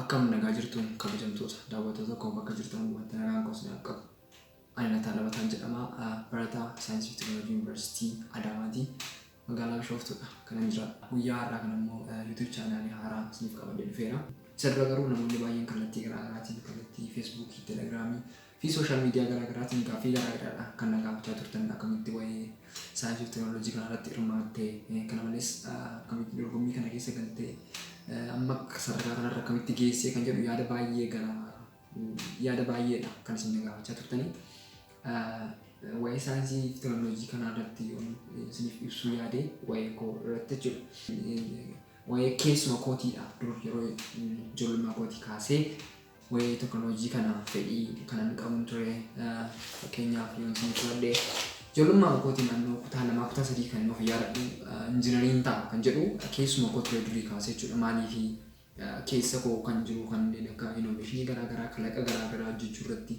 Akkam nagaa jirtuun kabajamtoota daawwattoota koo bakka jirtan wanta nagaan kosni akka ani Lataan jedhama barataa saayinsii fi teekinooloojii yuunivarsiitii Adaamaati magaalaa Bishooftuudha. Kanan jira guyyaa har'aa kana immoo YouTube chaanaalii haaraa isiniif qabadhee dhufeera. Isa dura garuu namoonni baay'een kallattii garaagaraatiin kallattii Feesbuukii, Telegiraamii fi sooshaal miidiyaa garaagaraatiin gaaffii garaagaraadha kan na gaafachaa turtan akkamitti waa'ee saayinsii fi teekinooloojii kanarratti hirmaattee kana malees akkamitti dorgommii kana keessa galtee amma sadarkaa kanarra akkamitti geessee kan jedhu yaada baay'eedha kan isin gaafachaa turtanii. Waa'ee saayinsii fi teekinooloojii kanarratti isiniif ibsuu yaade waa'ee koo irratti jechuudha. Waa'ee keessuma kootiidha dur yeroo ijoollummaa kootii kaasee waa'ee teekinooloojii kana fedhii kanan qabu ture. Fakkeenyaaf yoon isin fudhadhee ijoollummaa kootii naannoo kutaa 2 kutaa 3 kan of yaadadhu injiinariin ta'a kan jedhu keessuma kootii durii kaasee jechuudha. Maaliif keessa koo kan jiru kan akka innoveeshinii garaagaraa kalaqa garaagaraa hojjechuu irratti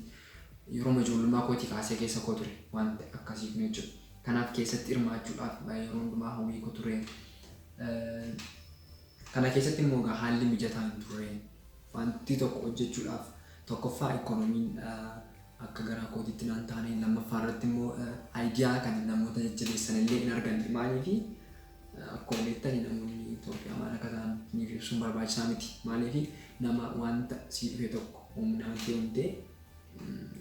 yeroo ijoollummaa kootii kaasee keessa koo ture wanta akkasiif jechuudha. Kanaaf keessatti hirmaachuudhaaf yeroo hundumaa hawwii koo ture. Kana keessatti immoo haalli mijataa hin turre wanti tokko hojjechuudhaaf tokkoffaa ikoonomiin akka garaa kootiitti naan taane lammaffaa irratti immoo aayidiyaa kan namoota jajjabeessan illee hin arganne. Maaliif akkuma beektani namoonni Itoophiyaa maal akka ta'an niif ibsuun barbaachisaa miti. Maaliif nama wanta sii dhufe tokko humnaan ta'e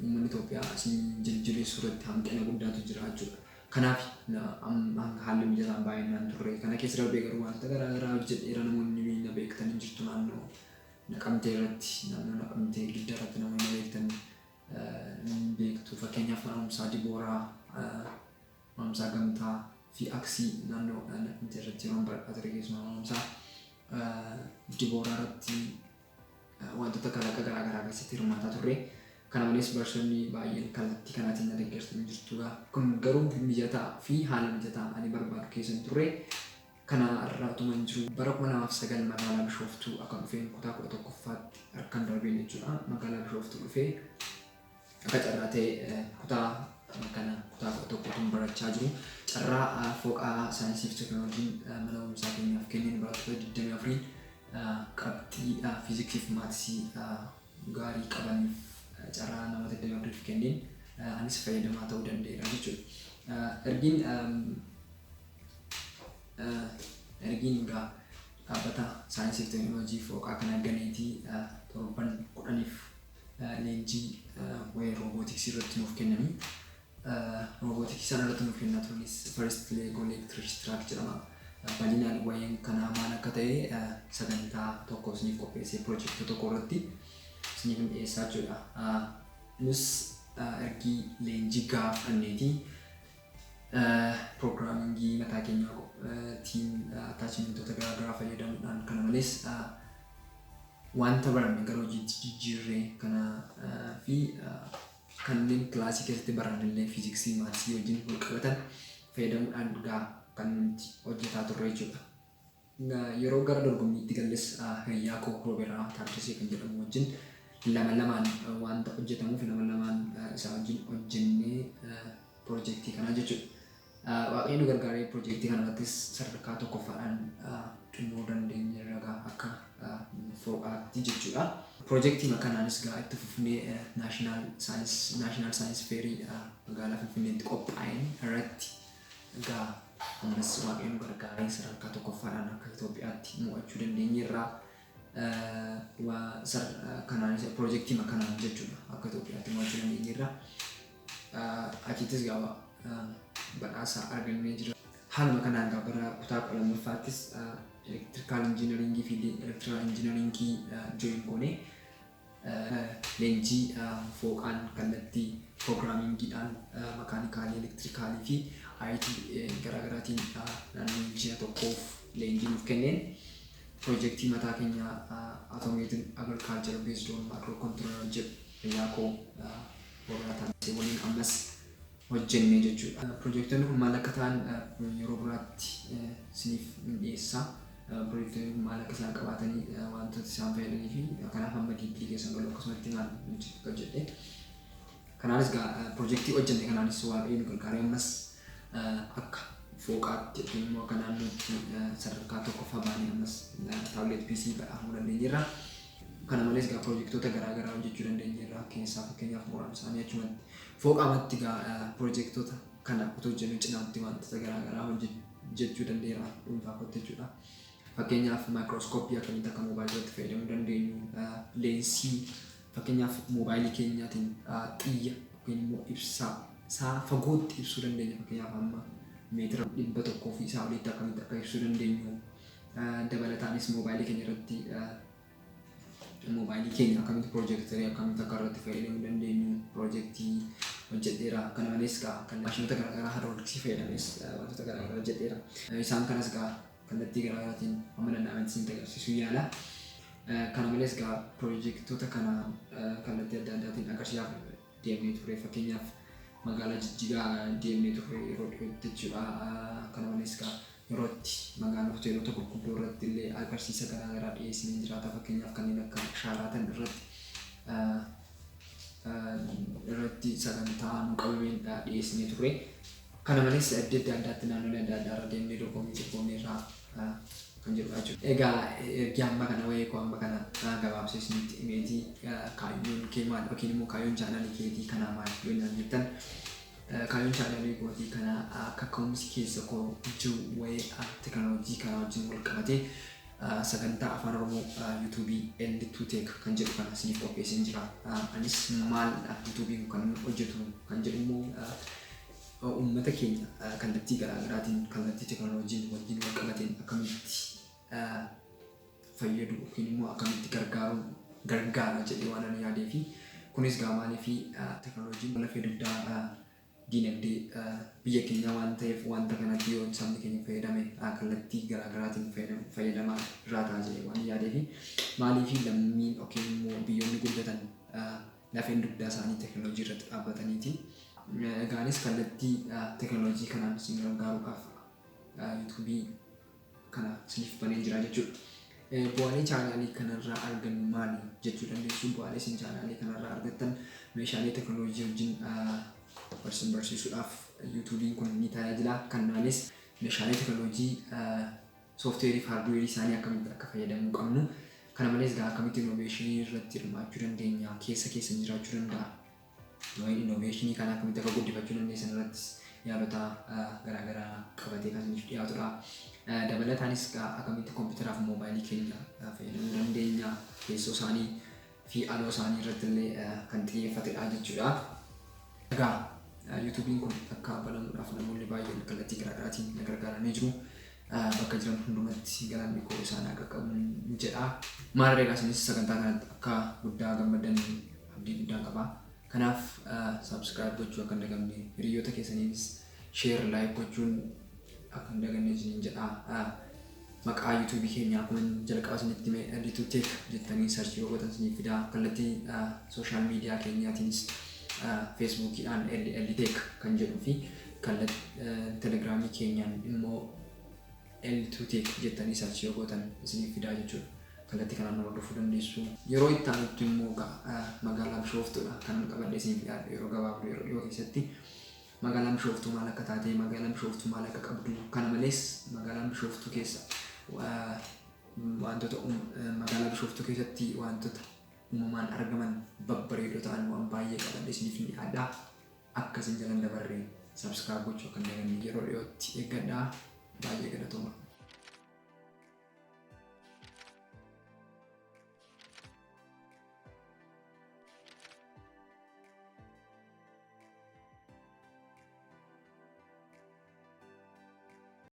uummanni Itoophiyaa isin jajjabeessuu irratti hanqina guddaatu jira jechuudha. Kanaaf haalli mijataan baay'inaan turre. Kana keessa darbee garuu wanta garaagaraa hojjedheera. Namoonni biyya beektan jirtu naannoo Naqamtee irratti naannoo Naqamtee giddaa irratti namoonni beektan beektu. Fakkeenyaaf Manumsaa Dibooraa, Manumsaa Gamtaa fi Aksii naannoo Naqamtee irratti yeroo baradhaa ture keessumaa Manumsaa Dibooraa irratti wantoota kalaqa garaagaraa keessatti hirmaataa turre. Kana malees barsoonni baay'een kallattii kanaatiin na deeggarsan jirtu. Kun garuu mijataa fi haala mijataa ani barbaadu keessa hin turre. Kana irraa utuma hin jiru bara 2009 magaalaa Bishooftuu akka dhufeen kutaa 11ffaatti harkaan darbeen jechuudha. Magaalaa Bishooftuu dhufee akka carraa ta'e kutaa 11tti barachaa jiru. Carraa fooqaa saayinsii fi teekinooloojiin mana barumsaa keenyaaf kenneen barattoota 24 qabxii fiiziksii fi maatisii gaarii qabaniif carraa namoota 24 kenneen anis fayyadamaa ta'uu danda'eera jechuudha. Ergiin dhaabbata saayinsii fi teekinooloojii fooqaa kana ganeetii torban 10f leenjii waa'ee roobootiksii irratti nuuf kennanii. Roobootiksii sana irratti nuuf kennaa turanis first Lego electric truck jedhama. Bal'inaan waa'een kanaa maal akka ta'e sagantaa tokko isiniif qopheessee piroojeektii tokko irratti isiniif dhiyeessaa jechuudha. Nus ergii leenjii gaafanneetii piroogiraamingii mataa keenyaa attaachimentoota garaagaraa fayyadamuudhaan kana malees wanta baranne gara hojiitti jijjiirree kana fi kanneen kilaasii keessatti baranne illee fiiziksii maatisii wajjin wal qabatan fayyadamuudhaan kan nuti hojjetaa turre jechuudha. Yeroo gara dorgommiitti galles hiriyaa koo Rooberaa Taaddasaa kan jedhamu wajjin lamaan wanta hojjetamuuf lamaan isaa wajjin hojjennee piroojeektii kanaa jechuudha. Waaqayyoon nu gargaaree piroojeektii kanarrattis sadarkaa tokkoffaadhaan xumuruu dandeenyeerra akka fooqaatti jechuudha. Piroojeektii kanaanis itti fufnee naashinaal saayinsii feerii magaalaa Finfinneetti qophaa'een irratti ammas waaqayyoon nu gargaaree sadarkaa tokkoffaadhaan akka Itoophiyaatti mo'achuu dandeenyeerra. Kanaanis piroojeektii kanaan jechuudha akka Itoophiyaatti mo'achuu dandeenyeerra. Achittis badhaasa argannee jira. Haaluma kanaan bara kutaa 12ffaattis elektirikaal injiinaringii fi elektiraal injiinaringii jooyin goonee leenjii fooqaan kallattii piroogiraamingiidhaan makaanikaalii elektirikaalii fi IT garaagaraatiin naannoo ji'a tokkoof leenjii nuuf kenneen piroojeektii mataa keenya automated agriculture based on microcontroller jedhu yaakoo Rooberaa waliin ammas hojjennee jechuudha. Piroojeektoonni kun maal akka ta'an yeroo biraatti isiniif dhiyeessa. Piroojeektoonni kun maal akka isaan qabaatanii wantoota isaan fayyadanii fi kanaaf amma diippii keessan galu akkasumatti maal hojjedhe. Kanaanis piroojeektii hojjenne kanaanis waaqayyoon nu gargaaree ammas akka fooqaatti immoo akka naannootti sadarkaa tokkoffaa baanee ammas taabileet PC badhaafamuu dandeenyeerra. Kana malees egaa piroojektota garaagaraa hojjechuu dandeenya keessaa fakkeenyaaf muraan isaanii achumatti fooqamatti egaa piroojektota kana otoo jennu cinaatti wantoota garaagaraa hojjechuu dandeenya dhuunfaa kootti jechuudha. Fakkeenyaaf maayikirooskooppii akkamitti akka moobaayilii fayyadamuu dandeenyu, leensii fakkeenyaaf moobaayilii keenyaatiin xiyya yookiin immoo ibsaa isaa fagootti ibsuu dandeenya. Fakkeenyaaf amma meetira 100 fi isaa olitti akkamitti akka ibsuu dandeenyu, dabalataanis moobaayilii keenya irratti moobaayilii keenya akkamitti piroojeektarii akkamitti akka irratti fayyadamuu dandeenyu piroojeektii hojjedheera. Kana malees kan maashinoota garaagaraa haadhoolksii fayyadames wantoota garaagaraa hojjedheera. Isaan kanas kallattii garaagaraatiin amma danda'ametti isin agarsiisuu yaala. Kana malees piroojeektoota kana kallattii adda addaatiin agarsiisaaf deemnee ture. Fakkeenyaaf magaalaa Jijjigaa deemnee ture yeroo dhiyootti jechuudha. Kana malees yerootti magaalaa hoteelota gurguddoo irratti illee agarsiisa garaagaraa dhiyeessinee jiraata. Fakkeenyaaf kanneen akka Shaaraatan irratti sagantaa nu qabameen dhiyeessinee ture. Kana malees adda addaatti naannolee adda addaa irra deemnee dorgommii irraa kan jedhudha jechuudha. Egaa ergi amma kana wayii koo amma kana gabaabsee isinitti himeetii kaayyoon kee maal yookiin immoo kaayyoon chaanaalii keetii kanaa maal yoo naan jettan kaayyoon chaanaalii kootii kana akka ka'umsi keessa koo jiru wayii teekinooloojii kanaa wajjin wal qabatee sagantaa afaan Oromoo yuutuubii L2Tech kan jedhu kana isiniif qopheessee jira. Anis maalidha yuutuubiin kan hojjetu kan jedhu immoo uummata keenya kallattii garaagaraatiin kallattii teekinooloojiin wajjin wal qabateen akkamitti fayyadu yookiin immoo akkamitti gargaara jedhee waan ani yaadee fi kunis maaliif teekinooloojiin lafee dugdaa diinagdee biyya keenyaa waan ta'eef wanta kanatti yoo sabni keenya fayyadame kallattii garaagaraatiin fayyadamaa jiraata jedhee waan yaadee fi maaliif lammiin yookiin immoo biyyoonni guddatan lafeen dugdaa isaanii teekinooloojii irratti dhaabbataniitiin Gaanis kallattii teekinooloojii kanaan isin gargaaruudhaaf yuutuubii kana isiniif banee jira jechuudha. Bu'aalee chaanaalii kanarraa argannu maali jechuu dandeessu? Bu'aalee isin chaanaalii kanarraa argattan meeshaalee teekinooloojii wajjin barsiisuudhaaf yuutuubiin kun ni tajaajila. Kan malees meeshaalee teekinooloojii sooftiweerii fi haardweerii isaanii akkamitti akka fayyadamuu qabnu. Kana malees akkamitti innoveeshinii irratti hirmaachuu dandeenya, keessa jiraachuu danda'a. Innoveeshinii kana akkamitti akka guddifachuu dandeessan irrattis yaadota garaagaraa qabatee kan isiniif dhiyaatudha. Dabalataanis akkamitti kompiitaraa fi moobaayilii keenya fayyadamuu dandeenya, keessoo isaanii fi aloo isaanii irratti illee kan xiyyeeffatedha jechuudha. Egaa yuutuubiin kun akka banamuudhaaf namoonni baay'een kallattii garaagaraatiin na gargaaranii jiru. Bakka jiran hundumatti galanni koo isaan akka qabu jedha. Maal egaa isinis sagantaa kanatti akka guddaa gammadan abdii guddaa qaba. Kanaaf subscribe gochuu akka hin daganne, hiriyoota keessaniinis share like gochuun akka hin daganne isiniin jedha. Maqaa yuutuubii keenyaa akkuma jalqaba isinitti hime L2Tech jettanii sarchii yoo gootan isiniif fida. Kallattii sooshaal miidiyaa keenyaatiinis feesbuukiidhaan L2Tech kan jedhuu fi telegiraamii keenyaan immoo L2Tech jettanii sarchii yoo gootan isiniif fida jechuudha. Kallattii kanaan hordofuu dandeessu. Yeroo itti aanutti immoo magaalaa Bishooftuudha kan qabadhee isiniif dhiyaadhu yeroo gabaabduu yeroo dhiyoo keessatti. Magaalaan Bishooftuu maal akka taate, magaalaan Bishooftuu maal akka qabdu, kana malees magaalaan Bishooftuu keessa wantoota magaalaa Bishooftuu keessatti wantoota uumamaan argaman babbareedoo ta'an waan baay'ee qabadhee isiniif dhiyaadha. Akka isin jalan dabarree subscribe gochuu akka hin daganne yeroo dhiyootti eeggadhaa. Baay'ee galatooma.